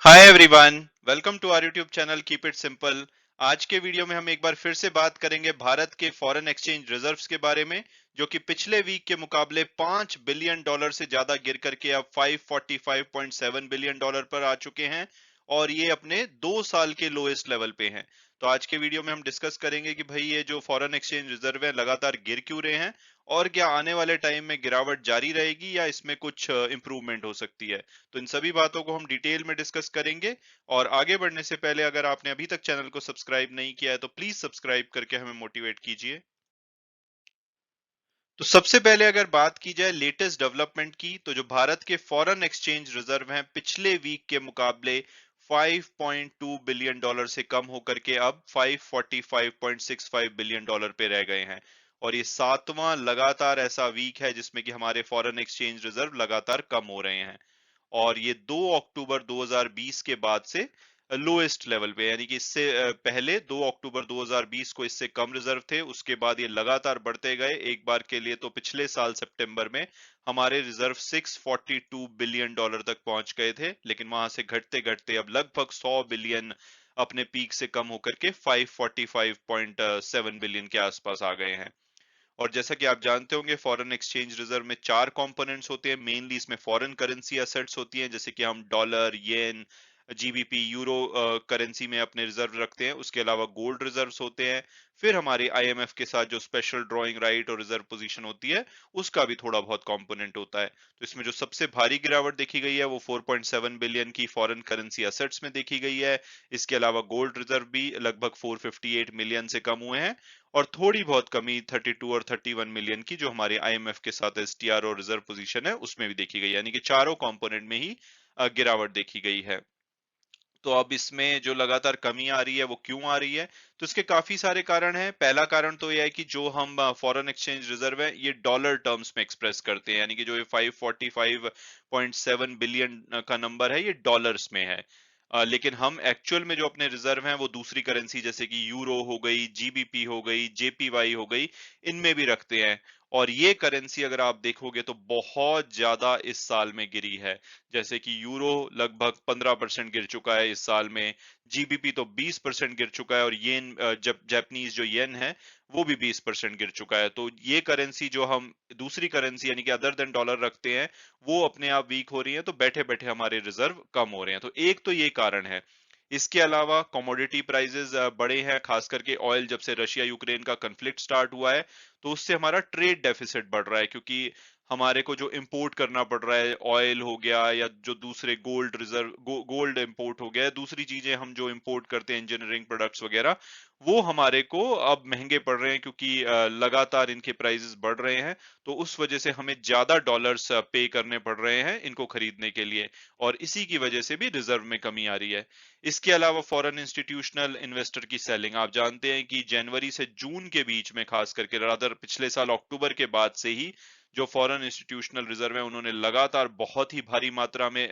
Hi everyone, welcome to our YouTube channel keep it simple. आज के video में हम एक बार फिर से बात करेंगे भारत के फॉरेन एक्सचेंज रिजर्व्स के बारे में, जो कि पिछले वीक के मुकाबले $5 बिलियन से ज्यादा गिर करके अब $545.7 बिलियन पर आ चुके हैं और ये अपने 2 साल के लोएस्ट लेवल पे हैं। तो आज के वीडियो में हम डिस्कस करेंगे कि भाई ये जो फॉरेन एक्सचेंज रिजर्व है लगातार गिर क्यों रहे हैं और क्या आने वाले टाइम में गिरावट जारी रहेगी या इसमें कुछ इंप्रूवमेंट हो सकती है। तो इन सभी बातों को हम डिटेल में डिस्कस करेंगे। और आगे बढ़ने से पहले अगर आपने अभी तक चैनल को सब्सक्राइब नहीं किया है तो प्लीज सब्सक्राइब करके हमें मोटिवेट कीजिए। तो सबसे पहले अगर बात की जाए लेटेस्ट डेवलपमेंट की, तो जो भारत के फॉरेन एक्सचेंज रिजर्व हैं पिछले वीक के मुकाबले $5.2 बिलियन से कम होकर के अब $545.65 बिलियन पे रह गए हैं। और ये सातवां लगातार ऐसा वीक है जिसमें कि हमारे फॉरेन एक्सचेंज रिजर्व लगातार कम हो रहे हैं। और ये 2 अक्टूबर 2020 के बाद से लोएस्ट लेवल पे, यानी कि इससे पहले 2 अक्टूबर 2020 को इससे कम रिजर्व थे, उसके बाद ये लगातार बढ़ते गए। एक बार के लिए तो पिछले साल सितंबर में हमारे रिजर्व $642 बिलियन तक पहुंच गए थे, लेकिन वहां से घटते घटते अब लगभग 100 बिलियन अपने पीक से कम होकर के 545.7 बिलियन के आसपास आ गए हैं। और जैसा कि आप जानते होंगे फॉरेन एक्सचेंज रिजर्व में 4 कंपोनेंट्स होते हैं मेनली। इसमें फॉरेन करेंसी एसेट्स होती हैं, जैसे कि हम डॉलर, येन, जीबीपी, यूरो करेंसी में अपने रिजर्व रखते हैं। उसके अलावा गोल्ड रिजर्व्स होते हैं। फिर हमारी आईएमएफ के साथ जो स्पेशल ड्रॉइंग राइट और रिजर्व पोजीशन होती है, उसका भी थोड़ा बहुत कंपोनेंट होता है। तो इसमें जो सबसे भारी गिरावट देखी गई है वो 4.7 बिलियन की फॉरेन करेंसी एसेट्स में देखी गई है। इसके अलावा गोल्ड रिजर्व भी लगभग 458 मिलियन से कम हुए हैं। और थोड़ी बहुत कमी 32 और 31 मिलियन की जो हमारे आईएमएफ के साथ एसटीआर और रिजर्व पोजीशन है उसमें भी देखी गई है, यानी कि चारों कंपोनेंट में ही गिरावट देखी गई है। तो अब इसमें जो लगातार कमी आ रही है वो क्यों आ रही है? तो इसके काफी सारे कारण हैं। पहला कारण तो यह है कि जो हम फॉरेन एक्सचेंज रिजर्व है ये डॉलर टर्म्स में एक्सप्रेस करते हैं, यानी कि जो ये 545.7 बिलियन का नंबर है ये डॉलर्स में है। लेकिन हम एक्चुअल में जो अपने रिजर्व हैं वो दूसरी करेंसी जैसे कि यूरो हो गई, जीबीपी हो गई, जेपीवाई हो गई, इनमें भी रखते हैं। और ये करेंसी अगर आप देखोगे तो बहुत ज्यादा इस साल में गिरी है। जैसे कि यूरो लगभग 15% गिर चुका है इस साल में, जीबीपी तो 20% गिर चुका है और येन जब जापानीज जो येन है वो भी 20% गिर चुका है। तो ये करेंसी जो हम दूसरी करेंसी यानी कि अदर देन डॉलर रखते हैं वो अपने आप वीक हो रही है, तो बैठे बैठे हमारे रिजर्व कम हो रहे हैं। तो एक तो ये कारण है। इसके अलावा कमोडिटी प्राइसेस बढ़े हैं, खास करके ऑयल। जब से रशिया यूक्रेन का कन्फ्लिक्ट स्टार्ट हुआ है तो उससे हमारा ट्रेड डेफिसिट बढ़ रहा है, क्योंकि हमारे को जो इंपोर्ट करना पड़ रहा है, ऑयल हो गया या जो दूसरे गोल्ड रिजर्व गोल्ड इंपोर्ट हो गया, दूसरी चीजें हम जो इंपोर्ट करते हैं इंजीनियरिंग प्रोडक्ट्स वगैरह, वो हमारे को अब महंगे पड़ रहे हैं, क्योंकि लगातार इनके प्राइसेस बढ़ रहे हैं। तो उस वजह से हमें ज्यादा डॉलर्स पे करने पड़ रहे हैं इनको खरीदने के लिए। और इसी की वजह से भी रिजर्व में कमी आ रही है। इसके अलावा फॉरेन इंस्टीट्यूशनल इन्वेस्टर की सेलिंग, आप जानते हैं कि जनवरी से जून के बीच में, खास करके रादर पिछले साल अक्टूबर के बाद से ही जो फॉरेन इंस्टीट्यूशनल रिजर्व है उन्होंने लगातार बहुत ही भारी मात्रा में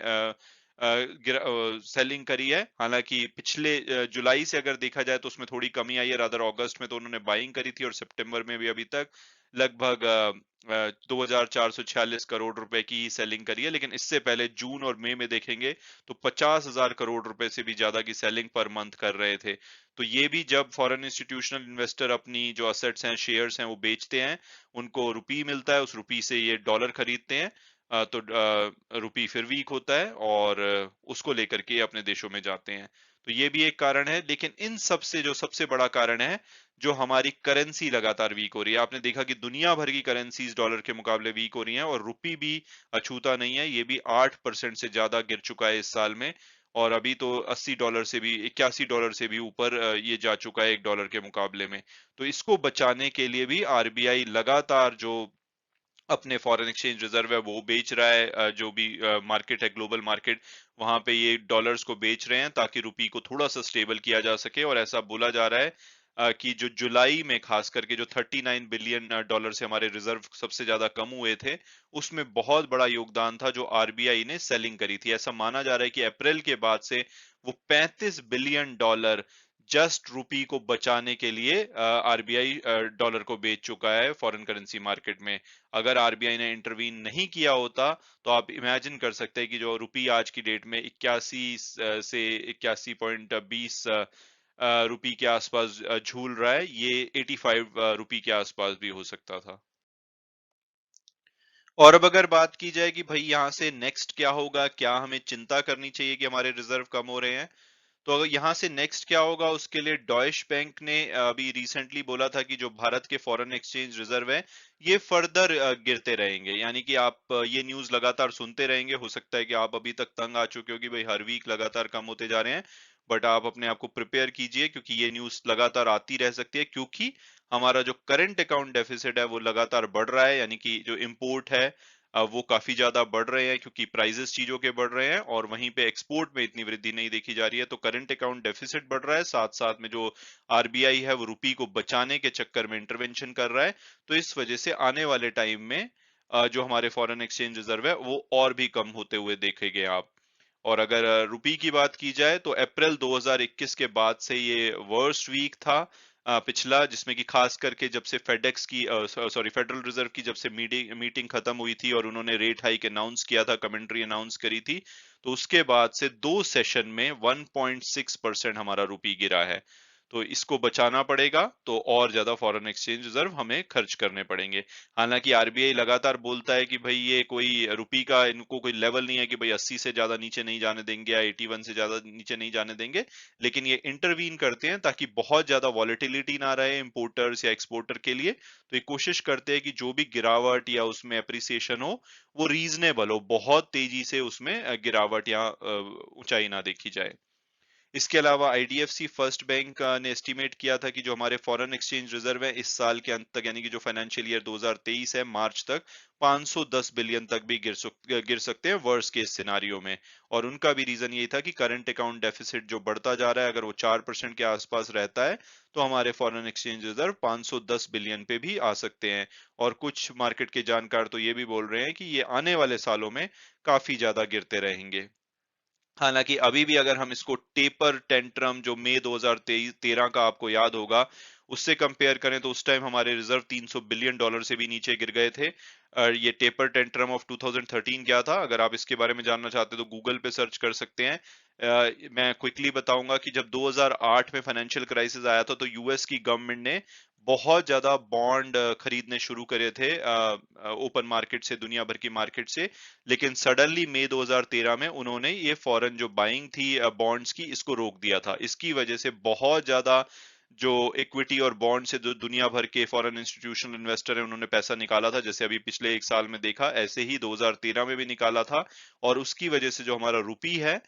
सेलिंग करी है। हालांकि पिछले जुलाई से अगर देखा जाए तो उसमें थोड़ी कमी आई है, रादर अगस्त में तो उन्होंने बाइंग करी थी और सितंबर में भी अभी तक लगभग 2,446 करोड़ रुपए की सेलिंग करी है। लेकिन इससे पहले जून और मई में देखेंगे तो 50,000 करोड़ रुपए से भी ज्यादा की सेलिंग पर मंथ कर रहे थे। तो ये भी जब फॉरेन इंस्टीट्यूशनल इन्वेस्टर अपनी जो असेट्स हैं, शेयर्स हैं, वो बेचते हैं, उनको रुपी मिलता है, उस रुपी से ये डॉलर खरीदते हैं। तो रुपी फिर वीक होता है और उसको लेकर के अपने देशों में जाते हैं। तो ये भी एक कारण है। लेकिन इन सब से जो सबसे बड़ा कारण है, जो हमारी करेंसी लगातार वीक हो रही है। आपने देखा कि दुनिया भर की करेंसीज डॉलर के मुकाबले वीक हो रही हैं और रुपी भी अछूता नहीं है, ये भी 8% से ज्यादा गिर चुका है इस साल में। और अभी तो $80 से भी, $81 से भी ऊपर ये जा चुका है $1 के मुकाबले में। तो इसको बचाने के लिए भी आरबीआई लगातार जो अपने फॉरेन एक्सचेंज रिजर्व है वो बेच रहा है। जो भी मार्केट है, ग्लोबल मार्केट, वहां पे ये डॉलर्स को बेच रहे हैं ताकि रुपी को थोड़ा सा स्टेबल किया जा सके। और ऐसा बोला जा रहा है कि जो जुलाई में खास करके जो 39 बिलियन डॉलर से हमारे रिजर्व सबसे ज्यादा कम हुए थे, उसमें बहुत बड़ा योगदान था जो आरबीआई ने सेलिंग करी थी। ऐसा माना जा रहा है कि अप्रैल के बाद से वो $35 बिलियन जस्ट रुपी को बचाने के लिए आरबीआई डॉलर को बेच चुका है फॉरेन करेंसी मार्केट में। अगर आरबीआई ने इंटरवीन नहीं किया होता तो आप इमेजिन कर सकते हैं कि जो रुपी आज की डेट में 81 से 81.20 रुपी के आसपास झूल रहा है, ये 85 रुपी के आसपास भी हो सकता था। और अब अगर बात की जाए कि भाई यहाँ से नेक्स्ट क्या होगा, क्या हमें चिंता करनी चाहिए कि हमारे रिजर्व कम हो रहे हैं, तो अगर यहाँ से नेक्स्ट क्या होगा उसके लिए डॉइश बैंक ने अभी रिसेंटली बोला था कि जो भारत के फॉरेन एक्सचेंज रिजर्व है ये फर्दर गिरते रहेंगे। यानी कि आप ये न्यूज लगातार सुनते रहेंगे। हो सकता है कि आप अभी तक तंग आ चुके हो कि भाई हर वीक लगातार कम होते जा रहे हैं, बट आप अपने आप को प्रिपेयर कीजिए क्योंकि ये न्यूज लगातार आती रह सकती है, क्योंकि हमारा जो करंट अकाउंट डेफिसिट है वो लगातार बढ़ रहा है। यानी कि जो इम्पोर्ट है वो काफी ज्यादा बढ़ रहे हैं क्योंकि प्राइजेस चीजों के बढ़ रहे हैं और वहीं पे एक्सपोर्ट में इतनी वृद्धि नहीं देखी जा रही है। तो करंट अकाउंट डेफिसिट बढ़ रहा है, साथ साथ में जो आरबीआई है वो रुपी को बचाने के चक्कर में इंटरवेंशन कर रहा है। तो इस वजह से आने वाले टाइम में जो हमारे फॉरेन एक्सचेंज रिजर्व है वो और भी कम होते हुए देखेंगे आप। और अगर रुपी की बात की जाए तो अप्रैल 2021 के बाद से ये वर्स्ट वीक था पिछला, जिसमें कि खास करके जब से फेडेक्स की सॉरी फेडरल रिजर्व की जब से मीटिंग मीटिंग खत्म हुई थी और उन्होंने रेट हाइक अनाउंस किया था, कमेंट्री अनाउंस करी थी, तो उसके बाद से 2 सेशन में 1.6% हमारा रुपी गिरा है। तो इसको बचाना पड़ेगा, तो और ज्यादा फॉरेन एक्सचेंज रिजर्व हमें खर्च करने पड़ेंगे। हालांकि आरबीआई लगातार बोलता है कि भाई ये कोई रुपी का इनको कोई लेवल नहीं है कि भाई 80 से ज्यादा नीचे नहीं जाने देंगे या 81 से ज्यादा नीचे नहीं जाने देंगे, लेकिन ये इंटरवीन करते हैं ताकि बहुत ज्यादा वॉलेटिलिटी ना रहे इंपोर्टर्स या एक्सपोर्टर के लिए। तो ये कोशिश करते हैं कि जो भी गिरावट या उसमें अप्रिसिएशन हो वो रीजनेबल हो, बहुत तेजी से उसमें गिरावट या ऊंचाई ना देखी जाए। इसके अलावा आईडीएफसी फर्स्ट बैंक ने एस्टिमेट किया था कि जो हमारे फॉरेन एक्सचेंज रिजर्व है इस साल के अंत तक, यानी कि जो फाइनेंशियल ईयर 2023 है मार्च तक, 510 बिलियन तक भी गिर सकते हैं वर्स्ट केस सिनारियो में। और उनका भी रीजन यही था कि करंट अकाउंट डेफिसिट जो बढ़ता जा रहा है, अगर वो 4% के आसपास रहता है तो हमारे फॉरेन एक्सचेंज रिजर्व 510 बिलियन पे भी आ सकते हैं। और कुछ मार्केट के जानकार तो ये भी बोल रहे हैं कि ये आने वाले सालों में काफी ज्यादा गिरते रहेंगे। हालांकि अभी भी अगर हम इसको टेपर टेंट्रम जो मई 2013 का आपको याद होगा उससे कंपेयर करें तो उस टाइम हमारे रिजर्व 300 बिलियन डॉलर से भी नीचे गिर गए थे। ये टेपर टेंट्रम ऑफ 2013 क्या था, अगर आप इसके बारे में जानना चाहते हैं तो गूगल पे सर्च कर सकते हैं। मैं क्विकली बताऊंगा कि जब 2008 में फाइनेंशियल क्राइसिस आया था तो यूएस की गवर्नमेंट ने बहुत ज्यादा बॉन्ड खरीदने शुरू करे थे ओपन मार्केट से, दुनिया भर की मार्केट से। लेकिन सडनली मई 2013 में उन्होंने ये फॉरेन जो बाइंग थी बॉन्ड्स की, इसको रोक दिया था। इसकी वजह से बहुत ज्यादा जो इक्विटी और बॉन्ड से जो दुनिया भर के फॉरेन इंस्टीट्यूशनल इन्वेस्टर है उन्होंने पैसा निकाला था, जैसे अभी पिछले एक साल में देखा, ऐसे ही 2013 में भी निकाला था। और उसकी वजह से जो हमारा रुपी है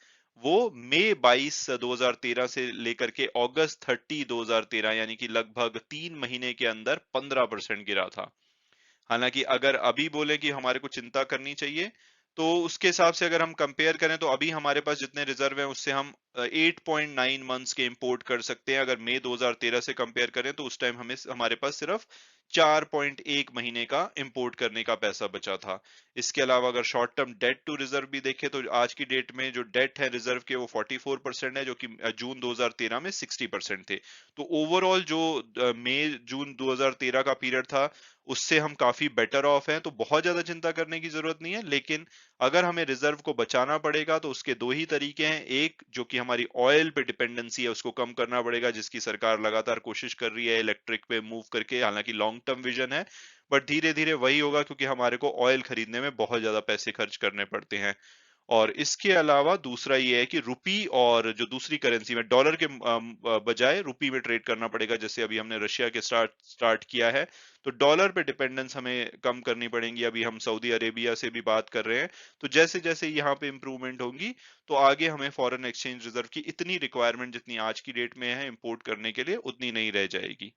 वो मई 22 2013 से लेकर के अगस्त 30 2013, यानी कि लगभग 3 महीने के अंदर 15% गिरा था। हालांकि अगर अभी बोले कि हमारे को चिंता करनी चाहिए, तो उसके हिसाब से अगर हम कंपेयर करें तो अभी हमारे पास जितने रिजर्व हैं उससे हम 8.9 मंथ्स के इंपोर्ट कर सकते हैं। अगर मई 2013 से कंपेयर करें तो उस टाइम हमें हमारे पास सिर्फ 4.1 महीने का इंपोर्ट करने का पैसा बचा था। इसके अलावा अगर short term debt to reserve भी देखें तो आज की डेट में जो डेट है रिजर्व के वो 44% है, जो कि जून 2013 में 60% थे। तो ओवरऑल जो मई जून 2013 का पीरियड था उससे हम काफी बेटर ऑफ हैं, तो बहुत ज्यादा चिंता करने की जरूरत नहीं है। लेकिन अगर हमें रिजर्व को बचाना पड़ेगा तो उसके दो ही तरीके हैं। एक, जो कि हमारी ऑयल पे डिपेंडेंसी है उसको कम करना पड़ेगा, जिसकी सरकार लगातार कोशिश कर रही है इलेक्ट्रिक पे मूव करके, हालांकि लॉन्ग टर्म विजन है, बट धीरे धीरे वही होगा क्योंकि हमारे को ऑयल खरीदने में बहुत ज्यादा पैसे खर्च करने पड़ते हैं। और इसके अलावा दूसरा ये है कि रुपी और जो दूसरी करेंसी में डॉलर के बजाय रुपी में ट्रेड करना पड़ेगा, जैसे अभी हमने रशिया के स्टार्ट किया है। तो डॉलर पे डिपेंडेंस हमें कम करनी पड़ेगी। अभी हम सऊदी अरेबिया से भी बात कर रहे हैं, तो जैसे जैसे यहाँ पे इंप्रूवमेंट होगी तो आगे हमें फॉरेन एक्सचेंज रिजर्व की इतनी रिक्वायरमेंट जितनी आज की डेट में है इंपोर्ट करने के लिए उतनी नहीं रह जाएगी।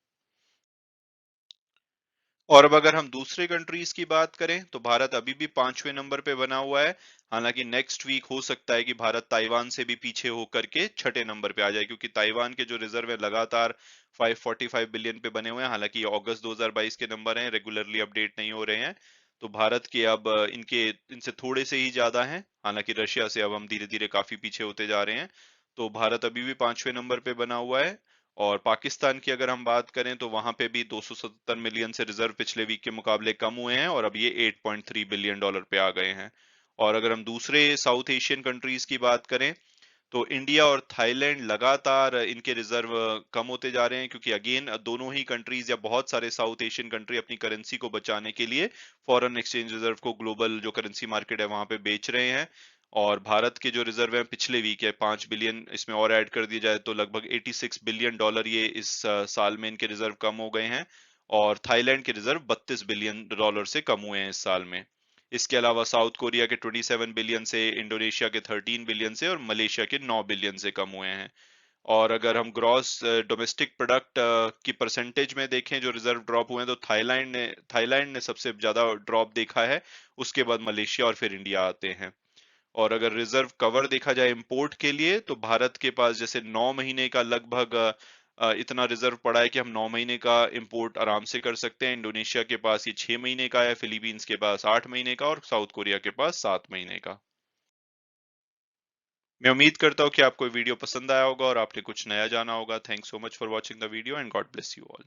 और अब अगर हम दूसरे कंट्रीज की बात करें तो भारत अभी भी 5वें नंबर पे बना हुआ है। हालांकि नेक्स्ट वीक हो सकता है कि भारत ताइवान से भी पीछे होकर के 6ठे नंबर पे आ जाए, क्योंकि ताइवान के जो रिजर्व है लगातार 545 बिलियन पे बने हुए हैं। हालांकि ये अगस्त 2022 के नंबर हैं, रेगुलरली अपडेट नहीं हो रहे हैं। तो भारत के अब इनके इनसे थोड़े से ही ज्यादा हैं। हालांकि रशिया से अब हम धीरे धीरे काफी पीछे होते जा रहे हैं। तो भारत अभी भी 5वें नंबर पे बना हुआ है। और पाकिस्तान की अगर हम बात करें तो वहां पे भी 277 मिलियन से रिजर्व पिछले वीक के मुकाबले कम हुए हैं और अब ये 8.3 बिलियन डॉलर पे आ गए हैं। और अगर हम दूसरे साउथ एशियन कंट्रीज की बात करें तो इंडिया और थाईलैंड लगातार इनके रिजर्व कम होते जा रहे हैं, क्योंकि अगेन दोनों ही कंट्रीज या बहुत सारे साउथ एशियन कंट्री अपनी करेंसी को बचाने के लिए फॉरेन एक्सचेंज रिजर्व को ग्लोबल जो करेंसी मार्केट है वहां पे बेच रहे हैं। और भारत के जो रिजर्व है पिछले वीक है 5 बिलियन, इसमें और ऐड कर दिया जाए तो लगभग 86 बिलियन डॉलर ये इस साल में इनके रिजर्व कम हो गए हैं। और थाईलैंड के रिजर्व 32 बिलियन डॉलर से कम हुए हैं इस साल में। इसके अलावा साउथ कोरिया के 27 बिलियन से, इंडोनेशिया के 13 बिलियन से और मलेशिया के 9 बिलियन से कम हुए हैं। और अगर हम ग्रॉस डोमेस्टिक प्रोडक्ट की परसेंटेज में देखें जो रिजर्व ड्रॉप हुए हैं, तो थाईलैंड ने सबसे ज्यादा ड्रॉप देखा है। उसके बाद मलेशिया और फिर इंडिया आते हैं। और अगर रिजर्व कवर देखा जाए इंपोर्ट के लिए तो भारत के पास जैसे 9 महीने का लगभग इतना रिजर्व पड़ा है कि हम 9 महीने का इंपोर्ट आराम से कर सकते हैं। इंडोनेशिया के पास ये 6 महीने का है, फिलीपींस के पास 8 महीने का और साउथ कोरिया के पास 7 महीने का। मैं उम्मीद करता हूँ कि आपको वीडियो पसंद आया होगा और आपने कुछ नया जाना होगा। Thanks so much for watching the video and God bless you all.